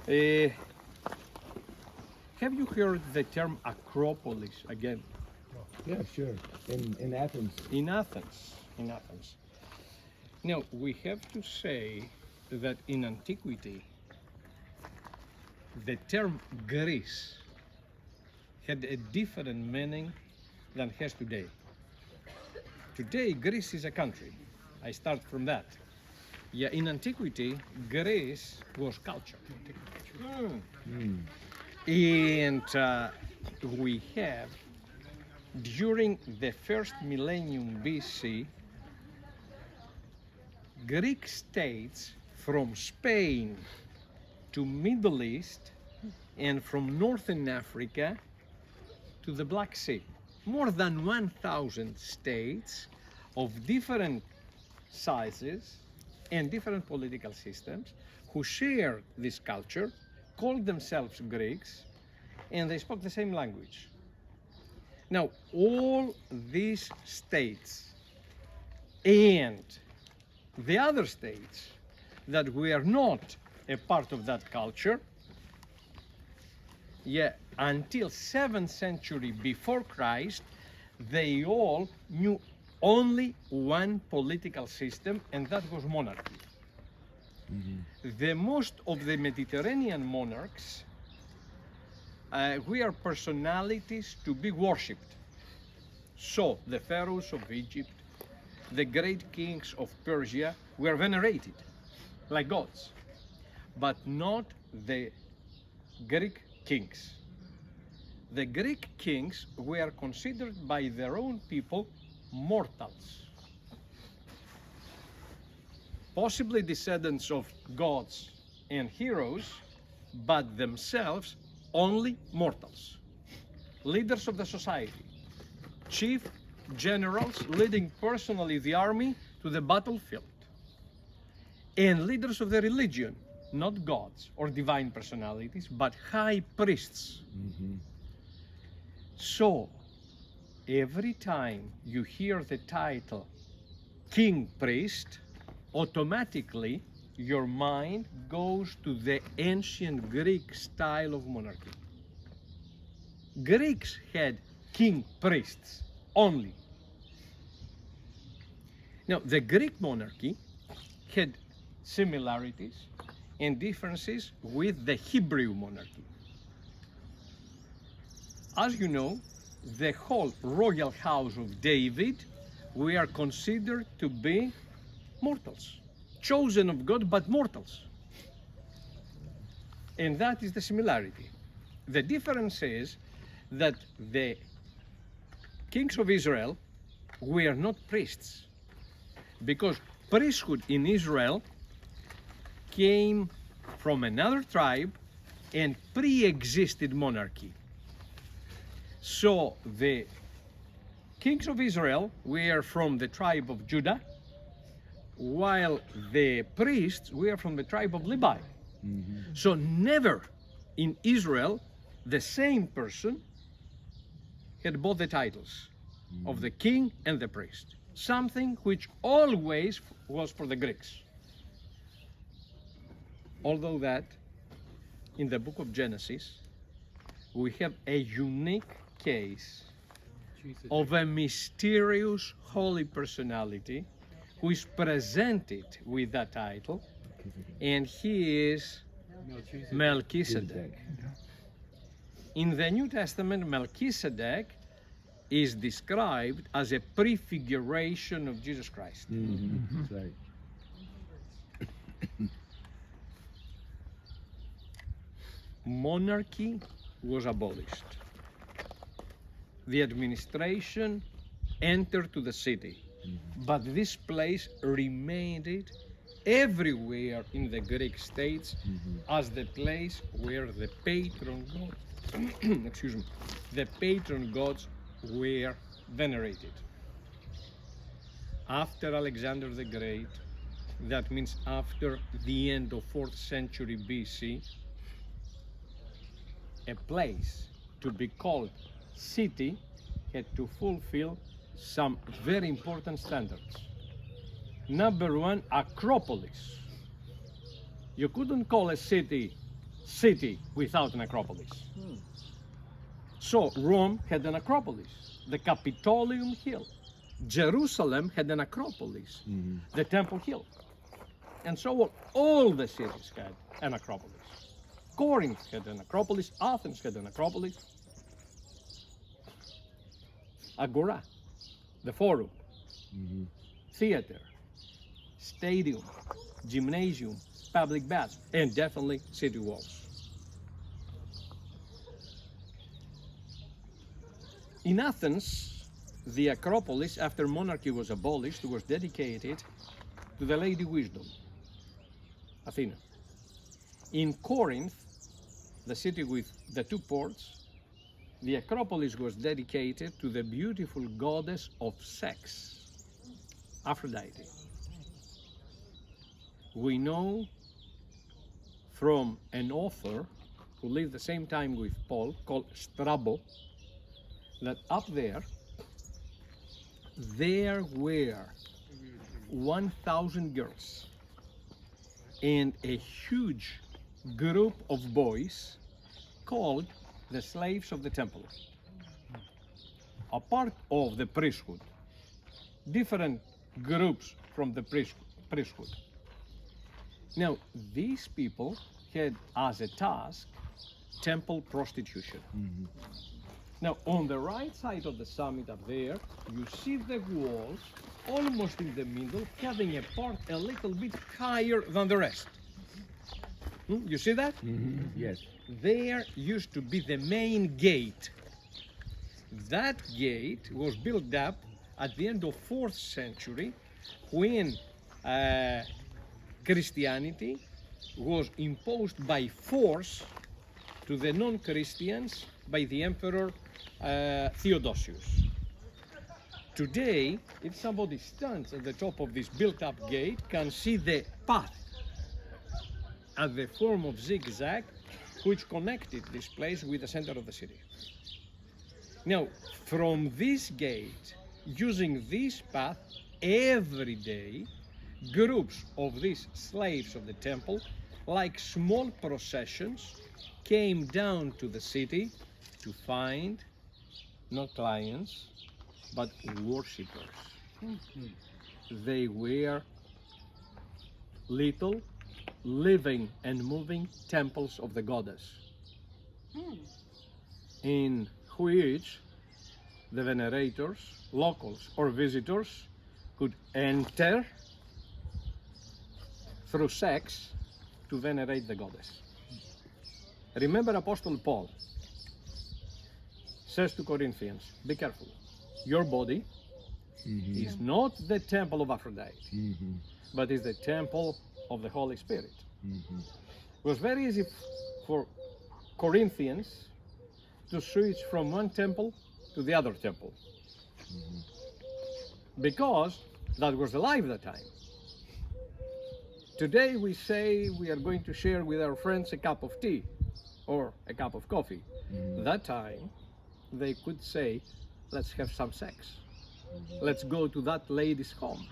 Uh, have you heard the term Acropolis again? Yeah, sure. In Athens. In Athens. In Athens. Now, we have to say that in antiquity, the term Greece had a different meaning than has today. Today, Greece is a country. I start from that. Yeah, in antiquity, Greece was culture. And we have, during the first millennium BC, Greek states from Spain to Middle East and from Northern Africa to the Black Sea. More than 1,000 states of different sizes and different political systems who shared this culture, called themselves Greeks, and they spoke the same language. Now, all these states and the other states that were not a part of that culture, until 7th century before Christ, they all knew only one political system, and that was monarchy. The most of the Mediterranean monarchs were personalities to be worshipped. So the pharaohs of Egypt, the great kings of Persia were venerated like gods, but not the Greek kings. The Greek kings were considered by their own people mortals, possibly descendants of gods and heroes, but themselves only mortals. Leaders of the society, chief generals leading personally the army to the battlefield, and leaders of the religion, not gods or divine personalities, but high priests. So, every time you hear the title king priest, automatically your mind goes to the ancient Greek style of monarchy. Greeks had king priests only. Now, the Greek monarchy had similarities and differences with the Hebrew monarchy. As you know, the whole royal house of David were considered to be mortals, chosen of God, but mortals. And that is the similarity. The difference is that the kings of Israel were not priests, because priesthood in Israel came from another tribe and pre-existed monarchy. So the kings of Israel were from the tribe of Judah, while the priests were from the tribe of Levi. So never in Israel the same person had both the titles of the king and the priest, something which always was for the Greeks. Although that in the book of Genesis we have a unique case of a mysterious holy personality who is presented with that title, and he is Melchizedek. In the New Testament, Melchizedek is described as a prefiguration of Jesus Christ. That's right. Monarchy was abolished. The administration entered to the city, but this place remained everywhere in the Greek states as the place where the patron gods, excuse me, the patron gods were venerated. After Alexander the Great, that means after the end of 4th century BC, a place to be called city had to fulfill some very important standards. Number one, Acropolis. You couldn't call a city city without an acropolis. So Rome had an acropolis, the Capitolium Hill. Jerusalem had an acropolis, the Temple Hill. And so on. All the cities had an acropolis. Corinth had an acropolis, Athens had an acropolis. Agora, the forum, theater, stadium, gymnasium, public baths, and definitely city walls. In Athens, the Acropolis, after monarchy was abolished, was dedicated to the Lady Wisdom, Athena. In Corinth, the city with the two ports, the Acropolis was dedicated to the beautiful goddess of sex, Aphrodite. We know from an author who lived the same time with Paul, called Strabo, that up there were 1,000 girls and a huge group of boys called the slaves of the temple, a part of the priesthood, different groups from the priesthood. Now, these people had as a task temple prostitution. Now, on the right side of the summit up there, you see the walls almost in the middle, having a part a little bit higher than the rest. You see that? Yes. There used to be the main gate. That gate was built up at the end of 4th century when Christianity was imposed by force to the non-Christians by the Emperor Theodosius. Today, if somebody stands at the top of this built-up gate, can see the path at the form of zigzag which connected this place with the center of the city. Now, from this gate, using this path, every day, groups of these slaves of the temple, like small processions, came down to the city to find not clients, but worshippers. They were little living and moving temples of the goddess, in which the venerators, locals or visitors, could enter through sex to venerate the goddess. Remember, Apostle Paul says to Corinthians, be careful, your body is not the temple of Aphrodite, but is the temple of the Holy Spirit. It was very easy for Corinthians to switch from one temple to the other temple, because that was the life at the time. Today we say we are going to share with our friends a cup of tea or a cup of coffee. That time they could say, let's have some sex. Let's go to that lady's home.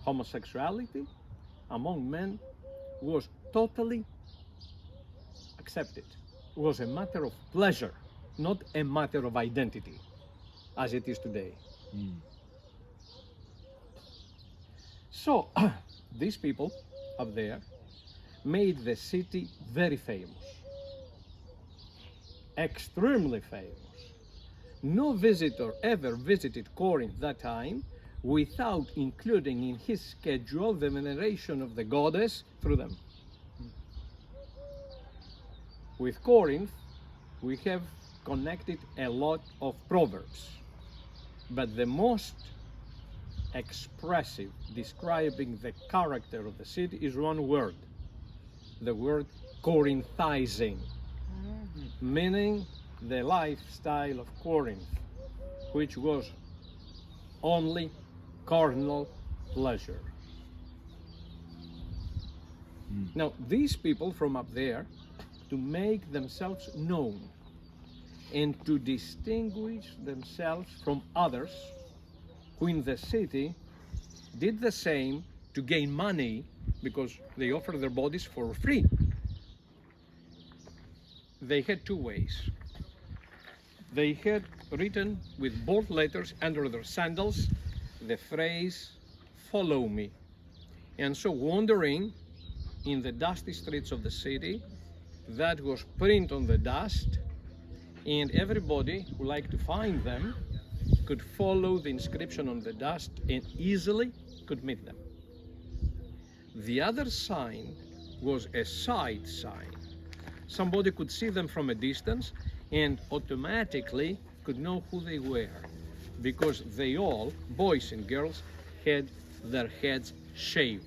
Homosexuality among men was totally accepted. It was a matter of pleasure, not a matter of identity, as it is today. So, these people up there made the city very famous, extremely famous. No visitor ever visited Corinth that time without including in his schedule the veneration of the goddess through them. With Corinth, we have connected a lot of proverbs, but the most expressive, describing the character of the city, is one word, the word Corinthizing, meaning the lifestyle of Corinth, which was only carnal pleasure. Now, these people from up there, to make themselves known and to distinguish themselves from others who in the city did the same to gain money because they offer their bodies for free. They had two ways. They had written with bold letters under their sandals the phrase, "Follow me." And so wandering in the dusty streets of the city, that was print on the dust, and everybody who liked to find them could follow the inscription on the dust and easily could meet them. The other sign was a side sign. Somebody could see them from a distance and automatically could know who they were, because they all, boys and girls, had their heads shaved.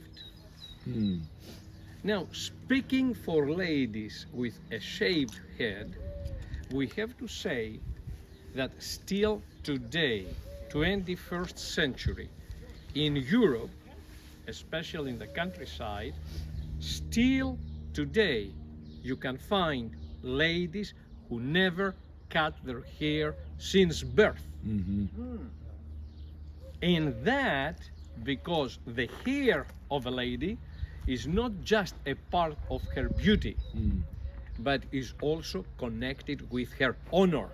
Now, speaking for ladies with a shaved head, we have to say that still today, 21st century, in Europe, especially in the countryside, still today you can find ladies who never cut their hair since birth. And that because the hair of a lady is not just a part of her beauty, but is also connected with her honor.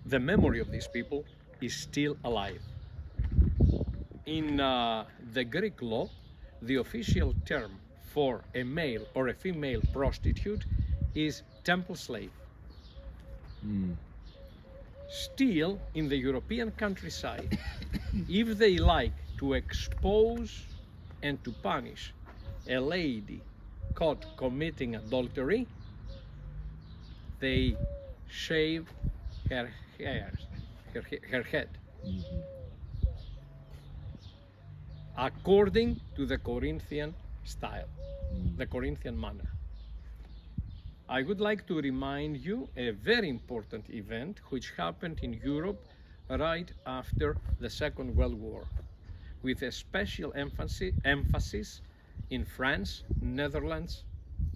The memory of these people is still alive. In the Greek law, the official term for a male or a female prostitute is temple slave. Still, in the European countryside, if they like to expose and to punish a lady caught committing adultery, they shave her head, according to the Corinthian style, the Corinthian manner. I would like to remind you a very important event which happened in Europe right after the Second World War, with a special emphasis in France, Netherlands,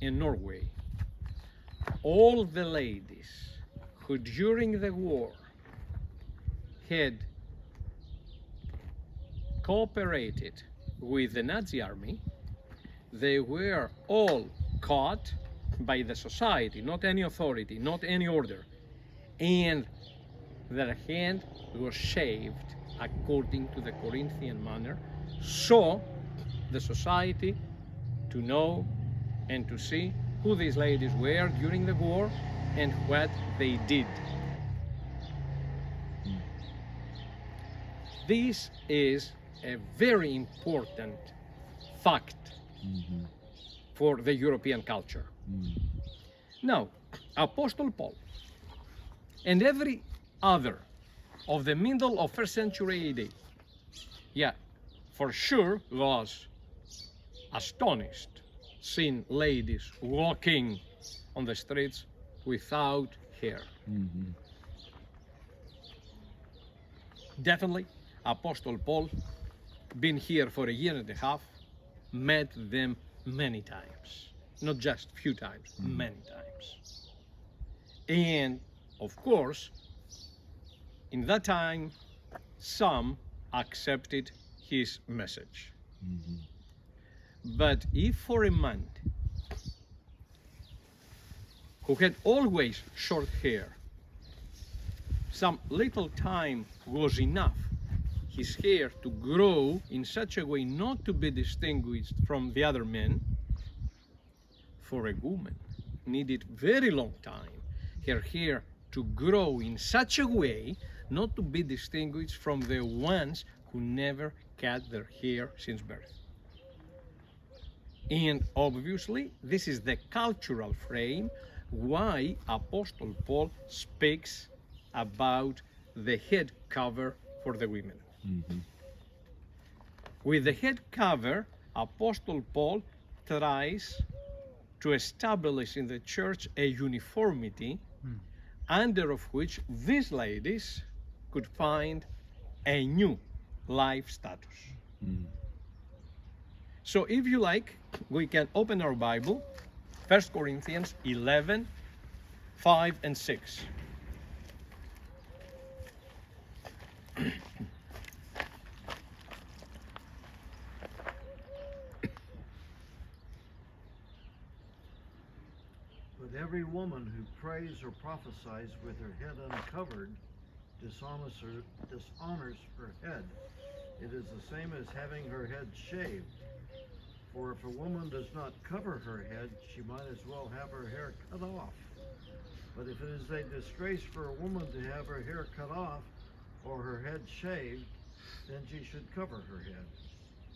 and Norway. All the ladies who during the war had cooperated with the Nazi army, they were all caught by the society, not any authority, not any order, and their hand was shaved according to the Corinthian manner, so the society to know and to see who these ladies were during the war and what they did. This is a very important fact for the European culture. Now, Apostle Paul and every other of the middle of 1st century AD, for sure was astonished seeing ladies walking on the streets without hair. Definitely, Apostle Paul, been here for a year and a half, met them many times. Not just few times, many times. And of course, in that time, some accepted his message. But if for a man who had always short hair, some little time was enough his hair to grow in such a way not to be distinguished from the other men, for a woman needed very long time her hair to grow in such a way not to be distinguished from the ones who never cut their hair since birth. And obviously, this is the cultural frame why Apostle Paul speaks about the head cover for the women. With the head cover, Apostle Paul tries to establish in the church a uniformity under of which these ladies could find a new life status. So if you like, we can open our Bible, 1 Corinthians 11, 5 and 6. every woman who prays or prophesies with her head uncovered dishonors her head. It is the same as having her head shaved. For if a woman does not cover her head, she might as well have her hair cut off. But if it is a disgrace for a woman to have her hair cut off or her head shaved, then she should cover her head.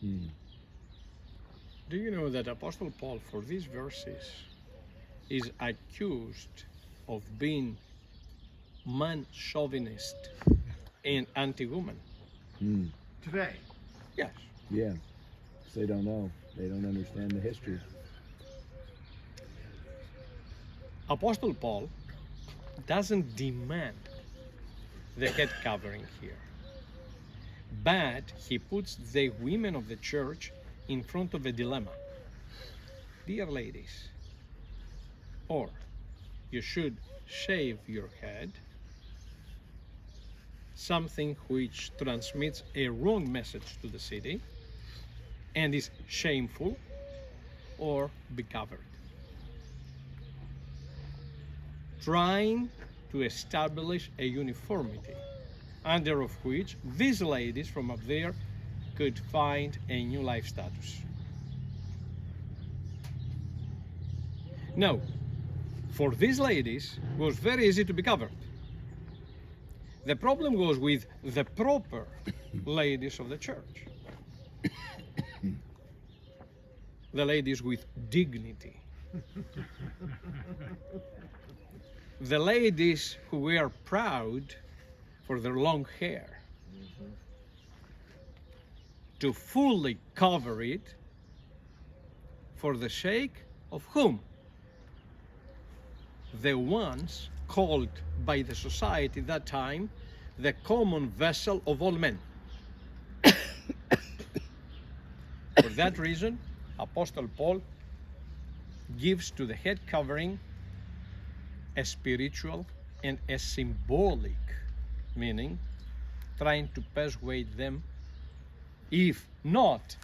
Mm. Do you know that Apostle Paul, for these verses, is accused of being man-chauvinist and anti-woman? Mm. Today, Yes. Yeah. So they don't know. They don't understand the history. Apostle Paul doesn't demand the head covering here, but he puts the women of the church in front of a dilemma. Dear ladies, or you should shave your head, something which transmits a wrong message to the city and is shameful, or be covered. Trying to establish a uniformity under of which these ladies from up there could find a new life status. Now, for these ladies, it was very easy to be covered. The problem was with the proper ladies of the church. The ladies with dignity. The ladies who were proud for their long hair. To fully cover it for the sake of whom? The ones called by the society that time the common vessel of all men. For that reason, Apostle Paul gives to the head covering a spiritual and a symbolic meaning, trying to persuade them, if not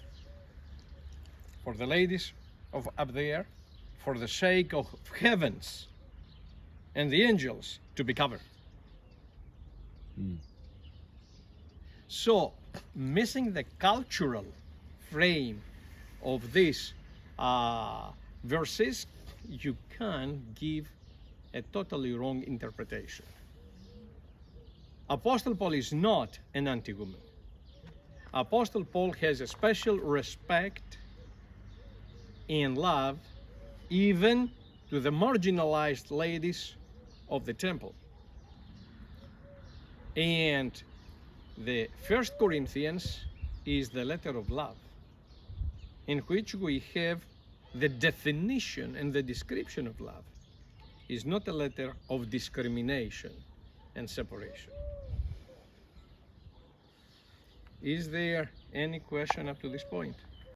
for the ladies of up there, for the sake of heavens and the angels, to be covered. Mm. So, missing the cultural frame of these verses, you can give a totally wrong interpretation. Apostle Paul is not an anti-woman. Apostle Paul has a special respect and love even to the marginalized ladies of the temple. And the 1 Corinthians is the letter of love, in which we have the definition and the description of love. It's not a letter of discrimination and separation. Is there any question up to this point?